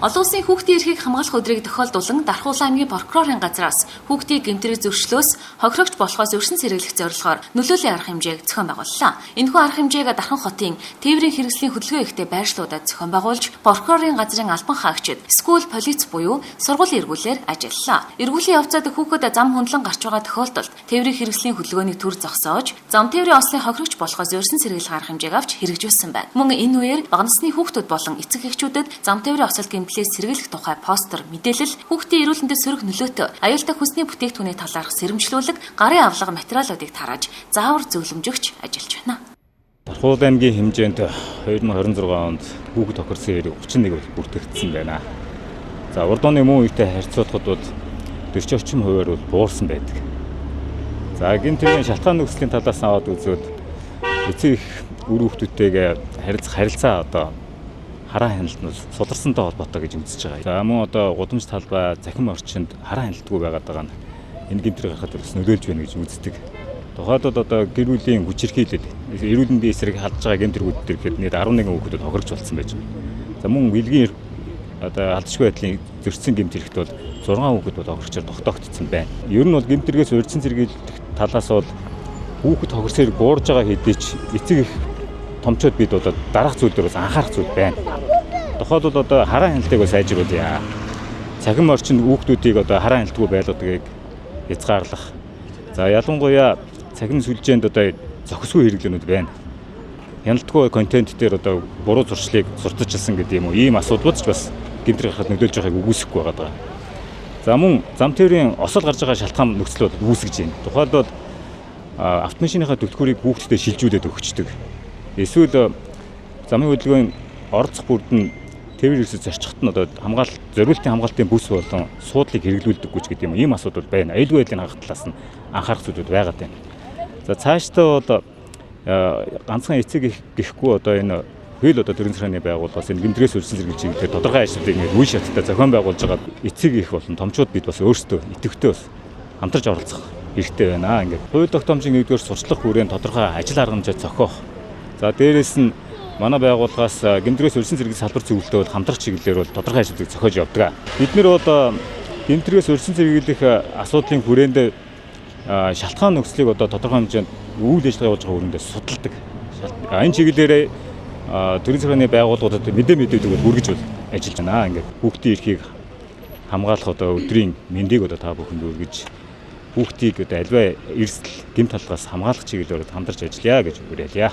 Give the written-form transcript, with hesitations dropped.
Олон улсын хүүхдийн эрхийг хамгаалах өдрийг тохиолдуулан Дархуулан аймгийн прокурорын газраас хүүхдийн гэмтрийг зөрчлөөс хохирогч болохоос өрсөн сэргийлэх зорилгоор нөлөөллийн арга хэмжээг зохион байгууллаа. Энэхүү арга хэмжээг Дархан хотын тээврийн хэрэгслийн хөдөлгөөн ихтэй байршлуудад зохион байгуулж, прокурорын газрын албан хаагчид, скул полиц буюу сургуулийн эргүүлээр ажиллалаа. Эргүүлийн явцад хүүхэд зам хөндлөн гарч байгаа тохиолдолд тээврийн хэрэгслийн хөдөлгөөний төр зогсоож, зам тээврийн ослын хохирогч болохоос өрсөн сэргийлэх арга хэмжээг авч хэрэгжүүлсэн байна. Мөн энэ үеэр бага насны хүүхдүүд болон эцэг эхчүүдэд зам тээврийн осол гэмтлээс сэргийлэх тухай постэр, мэдээлэл, хүүхдийн эрүүл мэндэд сөрөг нөлөөтэй аюултай хүнсний бүтээгдэхүүний талаарх сэрэмжлүүлэг, гарын авлага материалуудыг тарааж, заавар зөвлөмжөгч ажиллаж байна. Дархуулан аймгийн хэмжээнд 2026 онд хүүхэд тохирсон хэрэг 31 бүртгэгдсэн байна. За урд оны мөн үетэй харьцуулахад бол 40% бол буурсан байдаг. За гэмтэрийн шалтгаан нөхцөлийн талаас нь аваад үзвэл эцэг их үр хүүхдүүдтэйгээ харилцаа одоо хараа хяналт нь сударсантай холбоотой гэж үзэж байгаа. За мөн одоо гудамж талбай, захим орчинд хараа хяналтгүй байгаад байгаа нь энэ гэмтрийг гаргахад бас нөлөөлж байна гэж үздэг. Тухайдад одоо гэр бүлийн хүчирхийлэл, эрүүл мэндийн эсрэг халдж байгаа гэмтрүүд төр гэхэд нийт 11 хүүхэд хохирч болсон байж байна. За мөн билгийн одоо алдчихгүй байдлын зөрчсөн гэмтрэгт бол 6 хүүхэд хохирчоор тогтоогдсон байна. Ер нь бол гэмтрэгээс урьдчилан сэргийлэх талаас бол хүүхэд хохирсээр буурж байгаа хэдий ч эцэг их томчууд бид одоо дараах зүйл дээр бас анхаарах зүйл байна. Тухайлбал одоо хараа хяналтыг сайжруулъя. Цахим орчинд хүүхдүүдийг одоо хараа хяналтгүй байлгадаг хязгаарлах. За ялангуяа цахим сүлжээнд одоо зохисгүй хэрэглэнүүд байна. Хяналтгүй контент дээр одоо буруу зуршлыг сурталчилсан гэдэг юм уу? Ийм асуудлууд ч бас гэмтрэг гарахад нөлөөлж байгааг үгүйсэхгүй байгаа. За мөн зам тээврийн осол гарч байгаа шалтгаан нөхцөл бол үүсгэж байна. Тухайлбал автомашиныхаа түлхүүрийг хүүхдэд шилжүүлээд өгчдөг. Эсвэл замын хөдөлгөөний орцох бүрд нь тээврийн хэрэгсэл зорчихт нь одоо зориултын хамгаалтын бүс болон суудлыг хэрэглүүлдэггүй ч гэдэг юм. Ийм асуудал байна. Аюулгүй байдлын хангах талаас нь анхаарах зүйлүүд байгаад байна. За цаашдаа одоо ганцхан эцэг гэхгүй одоо энэ хөл одоо төрийн захиргааны байгууллагаас энэ гэмтрээс өрсөн зэрэг чиглэлээр тодорхой ажлуудыг ингээд үе шаттай зохион байгуулж байгаа эцэг их болон томчууд бид бас өөрсдөө идэвхтэй бас хамтарч оролцох хэрэгтэй байна. Ингээд хууль тогтоомжийн нэгдүгээр сурчлах хүрээнд тодорхой ажил арга хэмжээ зохиох. За дээрэс нь манай байгууллагаас гэмтрээс өрсөн зэрэг салбар зөвлөлтөд бол хамтрах чиглэлээр бол тодорхой ажлыг зохиож явдаг. Бид нэр одоо гэмтрээс өрсөн зэрэглэх асуудлын хүрээнд шалтгаан нөхцөлийг одоо тодорхой хэмжээнд үйл ажиллагаа явуулж байгаа хүрээндээ судалдаг. Энэ чиглэлээр төрийн захиргааны байгууллагуудад мэдээлэлүүд хүргэж ажиллаж байна. Ингээд хүүхдийн эрхийг хамгаалах одоо өдрийн мэндийг одоо та бүхэнд өргөж хүүхдийг одоо альва эрсдэл гэмт талаас хамгаалах чиглэлээр хамтарч ажиллая гэж уриалъя.